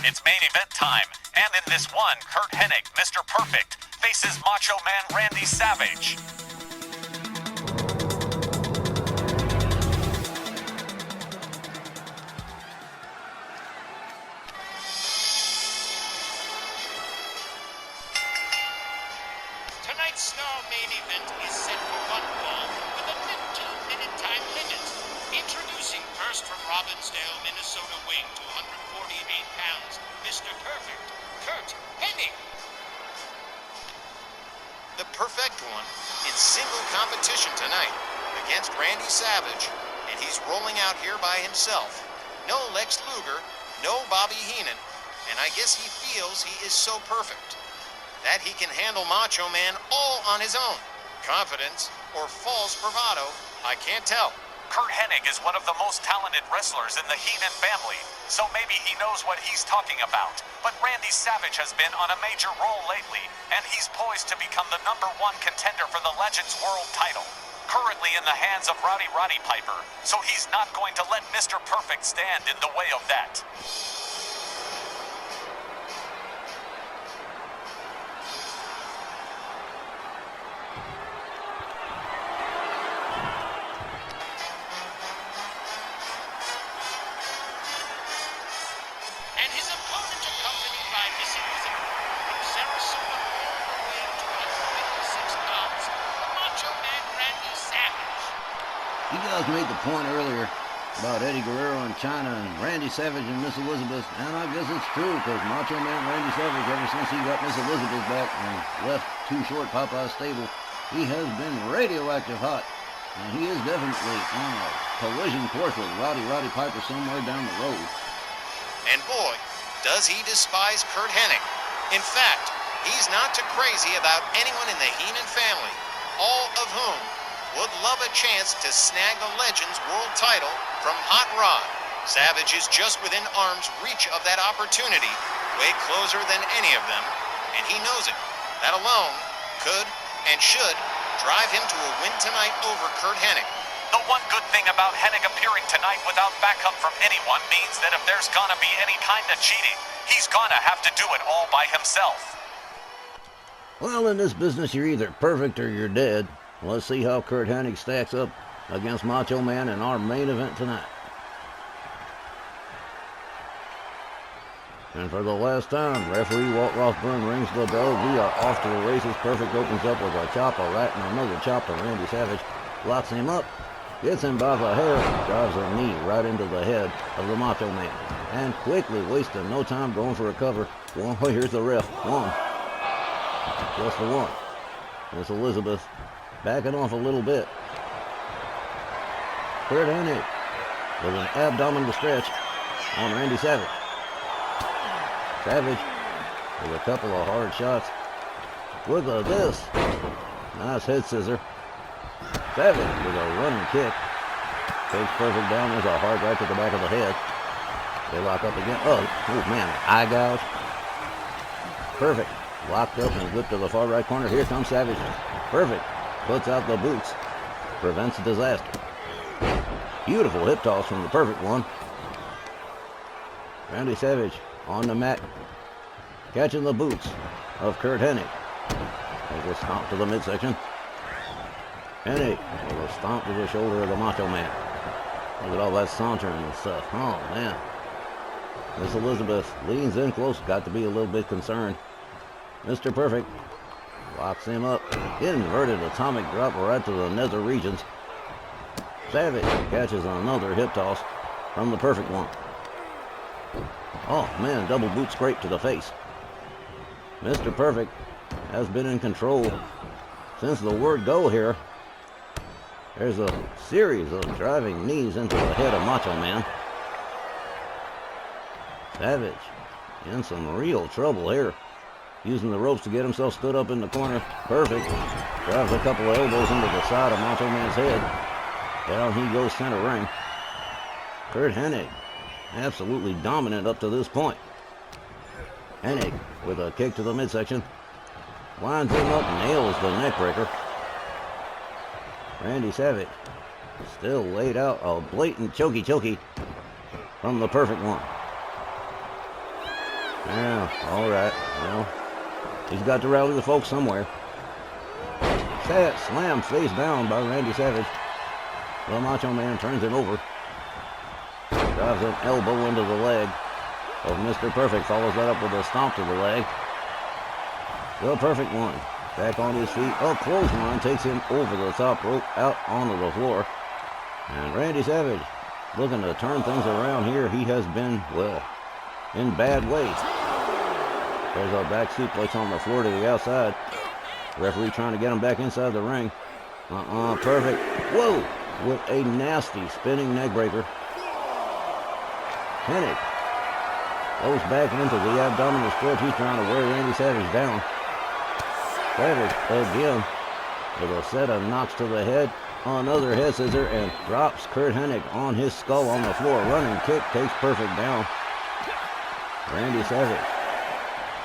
It's main event time, and in this one, Curt Hennig, Mr. Perfect, faces Macho Man Randy Savage. Tonight's star main event is set for one fall with a 15-minute time limit. Introducing first from Robbinsdale, Minnesota, weighing 248 pounds, Mr. Perfect, Curt Hennig. The perfect one in single competition tonight against Randy Savage, and he's rolling out here by himself. No Lex Luger, no Bobby Heenan, and I guess he feels he is so perfect that he can handle Macho Man all on his own. Confidence or false bravado, I can't tell. Curt Hennig is one of the most talented wrestlers in the Heenan family, so maybe he knows what he's talking about. But Randy Savage has been on a major roll lately, and he's poised to become the #1 contender for the Legends World title. Currently in the hands of Roddy Piper, so he's not going to let Mr. Perfect stand in the way of that. And his opponent, accompanied by Miss Elizabeth from Sarasota, Florida, weighing 256 pounds, the Macho Man Randy Savage. You guys made the point earlier about Eddie Guerrero and China and Randy Savage and Miss Elizabeth, and I guess it's true because Macho Man Randy Savage, ever since he got Miss Elizabeth back and left Too Short Popeye's stable, he has been radioactive hot, and he is definitely on a collision course with Roddy Piper somewhere down the road. And boy, does he despise Curt Hennig. In fact, he's not too crazy about anyone in the Heenan family, all of whom would love a chance to snag the Legends World title from Hot Rod. Savage is just within arm's reach of that opportunity, way closer than any of them, and he knows it. That alone could and should drive him to a win tonight over Curt Hennig. The one good thing about Hennig appearing tonight without backup from anyone means that if there's gonna be any kind of cheating, he's gonna have to do it all by himself. Well, in this business, you're either perfect or you're dead. Let's see how Curt Hennig stacks up against Macho Man in our main event tonight. And for the last time, referee Walt Rothburn rings the bell. We are off to the races. Perfect opens up with a chop, a right, and another chop to Randy Savage. Locks him up, gets him by the hair, drives a knee right into the head of the Macho Man. And quickly, wasting no time going for a cover. One, here's the ref. One. Just the one. Miss Elizabeth backing off a little bit. Curt Hennig with an abdominal stretch on Randy Savage. Savage with a couple of hard shots. Look at this. Nice head scissor. Savage with a running kick. Takes Perfect down. There's a hard right to the back of the head. They lock up again. Oh man, eye gouge. Perfect. Locked up and whipped to the far right corner. Here comes Savage. Perfect. Puts out the boots. Prevents disaster. Beautiful hip toss from the Perfect one. Randy Savage on the mat. Catching the boots of Curt Hennig. There's a stomp to the midsection. Hennig with a stomp to the shoulder of the Macho Man. Look at all that sauntering and stuff. Oh, man. Miss Elizabeth leans in close. Got to be a little bit concerned. Mr. Perfect locks him up. Inverted atomic drop right to the nether regions. Savage catches another hip toss from the Perfect one. Oh, man, double boot scrape to the face. Mr. Perfect has been in control since the word go here. There's a series of driving knees into the head of Macho Man. Savage in some real trouble here. Using the ropes to get himself stood up in the corner. Perfect. Drives a couple of elbows into the side of Macho Man's head. Down he goes center ring. Curt Hennig absolutely dominant up to this point. Hennig with a kick to the midsection. Winds him up, nails the neckbreaker. Randy Savage still laid out a blatant chokey from the Perfect one. Yeah, all right. Well, he's got to rally the folks somewhere. Slam face down by Randy Savage. The Macho Man turns it over. Drives an elbow into the leg of Mr. Perfect. Follows that up with a stomp to the leg. The Perfect one. Back on his feet. A clothesline takes him over the top rope out onto the floor. And Randy Savage looking to turn things around here. He has been, well, in bad ways. There's a back suplex on the floor to the outside. Referee trying to get him back inside the ring. Perfect. Whoa! With a nasty spinning neck breaker. Hennig goes back into the abdominal stretch. He's trying to wear Randy Savage down. Savage again with a set of knocks to the head. Another head scissor and drops Curt Hennig on his skull on the floor. Running kick takes Perfect down. Randy Savage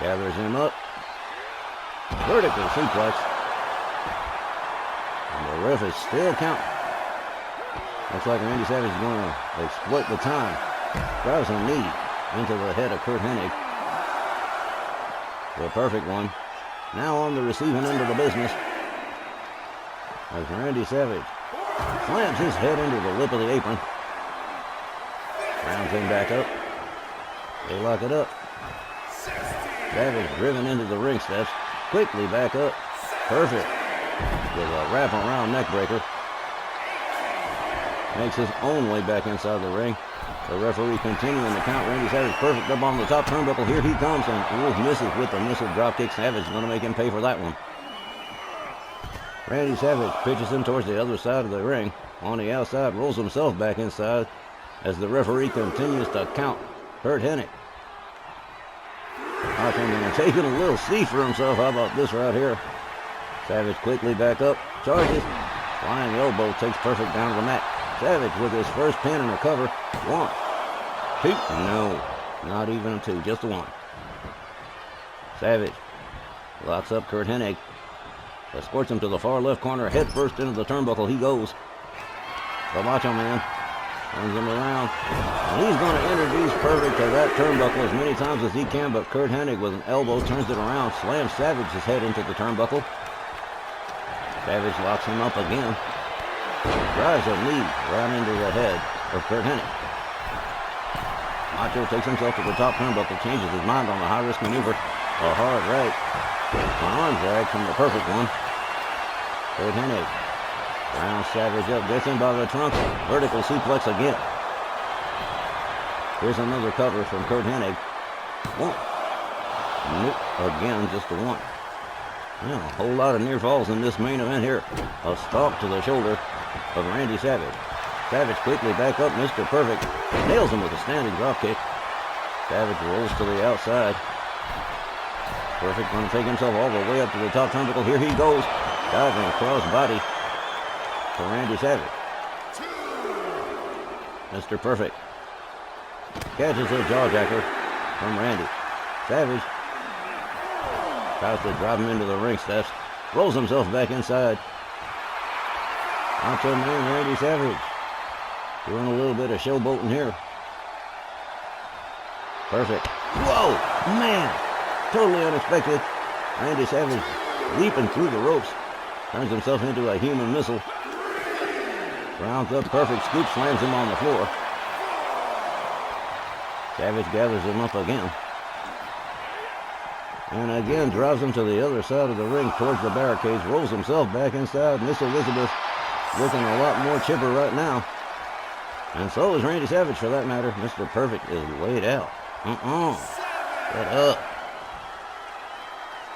gathers him up. Vertical suplex. And the ref is still counting. Looks like Randy Savage is going to exploit the time. Drives a knee into the head of Curt Hennig. The Perfect one. Now on the receiving end of the business. As Randy Savage slams his head into the lip of the apron. Rounds him back up. They lock it up. Savage driven into the ring steps. Quickly back up. Perfect. With a wrap-around neck breaker. Makes his own way back inside the ring. The referee continuing to count. Randy Savage Perfect up on the top turnbuckle. Here he comes and misses with the missile dropkick. Savage is going to make him pay for that one. Randy Savage pitches him towards the other side of the ring. On the outside, rolls himself back inside as the referee continues to count Curt Hennig. Macho Man taking a little seat for himself. How about this right here? Savage quickly back up, charges. Flying elbow takes Perfect down to the mat. Savage with his first pin and a cover. 1, 2. No, not even a 2, just a 1. Savage locks up Curt Hennig. Escorts him to the far left corner. Head first into the turnbuckle. He goes. The Macho Man turns him around. And he's going to introduce Perfect to that turnbuckle as many times as he can. But Curt Hennig with an elbow turns it around. Slams Savage's head into the turnbuckle. Savage locks him up again. Drives a knee right into the head of Curt Hennig. Macho takes himself to the top turnbuckle. Changes his mind on the high-risk maneuver. A hard right. An arm drag from the Perfect one. Curt Hennig rounds Savage up, gets him by the trunk. Vertical suplex again. Here's another cover from Curt Hennig. 1. Nope, again, just a 1. Yeah, a whole lot of near falls in this main event here. A stomp to the shoulder of Randy Savage. Savage quickly back up. Mr. Perfect nails him with a standing dropkick. Savage rolls to the outside. Perfect going to take himself all the way up to the top turnbuckle. Here he goes. Diving cross body to Randy Savage. Mr. Perfect catches a jawjacker from Randy. Savage tries to drive him into the ring steps. Rolls himself back inside. Macho Man Randy Savage doing a little bit of showboating here. Perfect. Whoa, man. Totally unexpected. Randy Savage leaping through the ropes. Turns himself into a human missile. Rounds up Perfect. Scoop slams him on the floor. Savage gathers him up again. And again drives him to the other side of the ring towards the barricades. Rolls himself back inside. Miss Elizabeth looking a lot more chipper right now. And so is Randy Savage for that matter. Mr. Perfect is laid out. Get up.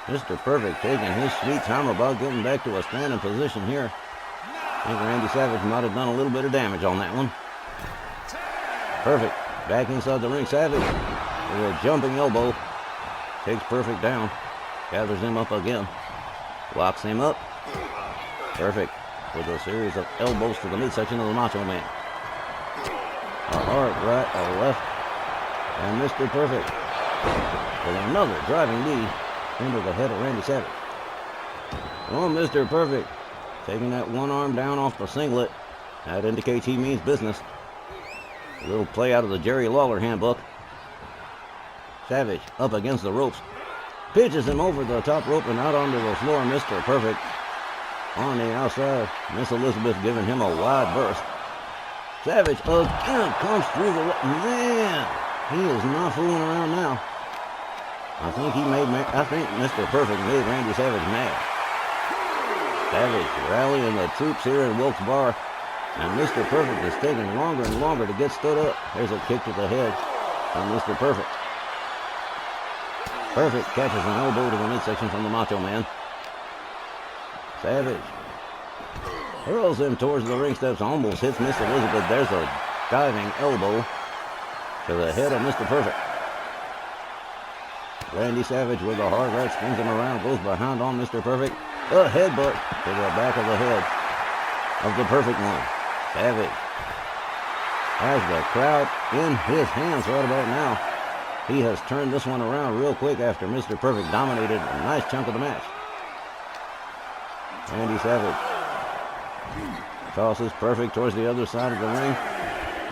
Mr. Perfect taking his sweet time about getting back to a standing position here. I think Randy Savage might have done a little bit of damage on that one. Perfect. Back inside the ring. Savage with a jumping elbow. Takes Perfect down. Gathers him up again. Locks him up. Perfect with a series of elbows to the midsection of the Macho Man. A hard right, a left. And Mr. Perfect with another driving knee into the head of Randy Savage. Oh, Mr. Perfect taking that one arm down off the singlet. That indicates he means business. A little play out of the Jerry Lawler handbook. Savage up against the ropes. Pitches him over the top rope and out onto the floor. Mr. Perfect on the outside. Miss Elizabeth giving him a wide berth. Savage again comes through the... Man, he is not fooling around now. I think Mr. Perfect made Randy Savage mad. Savage rallying the troops here in Wilkes Barre. And Mr. Perfect is taking longer and longer to get stood up. There's a kick to the head from Mr. Perfect. Perfect catches an elbow to the midsection from the Macho Man. Savage hurls him towards the ring steps, almost hits Miss Elizabeth. There's a diving elbow to the head of Mr. Perfect. Randy Savage with a hard right spins him around, goes behind on Mr. Perfect. A headbutt to the back of the head of the Perfect One. Savage has the crowd in his hands right about now. He has turned this one around real quick after Mr. Perfect dominated a nice chunk of the match. Randy Savage tosses Perfect towards the other side of the ring.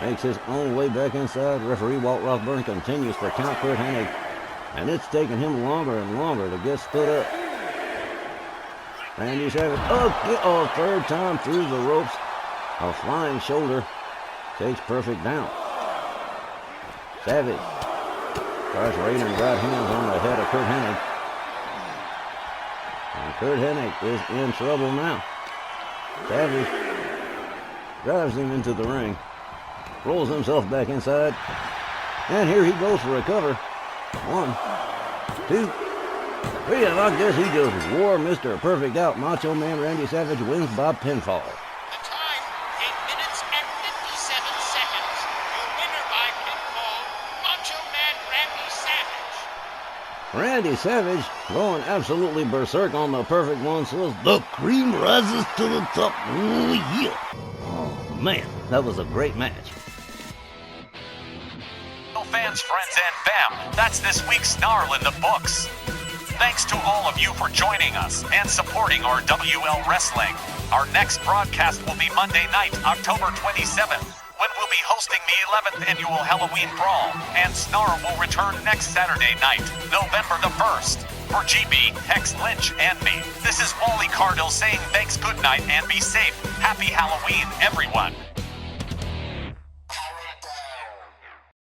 Makes his own way back inside. Referee Walt Rothburn continues to count Curt Hennig. And it's taking him longer and longer to get stood up. Randy Savage, third time through the ropes. A flying shoulder takes Perfect down. Savage starts raining right hands on the head of Curt Hennig. And Curt Hennig is in trouble now. Savage drives him into the ring. Rolls himself back inside. And here he goes for a cover. 1, 2, 3, and I guess he just wore Mr. Perfect out. Macho Man Randy Savage wins by pinfall. The time, 8 minutes and 57 seconds. Your winner by pinfall, Macho Man Randy Savage. Randy Savage going absolutely berserk on the Perfect One, says the cream rises to the top. Oh, yeah. Oh, man, that was a great match. Fans, friends, and fam, that's this week's Snarl in the books. Thanks to all of you for joining us and supporting our WL Wrestling. Our next broadcast will be Monday night, October 27th, when we'll be hosting the 11th annual Halloween Brawl, and Snarl will return next Saturday night, November the 1st. For GB, Hex Lynch, and me, this is Wally Cardle saying thanks, good night, and be safe. Happy Halloween, everyone.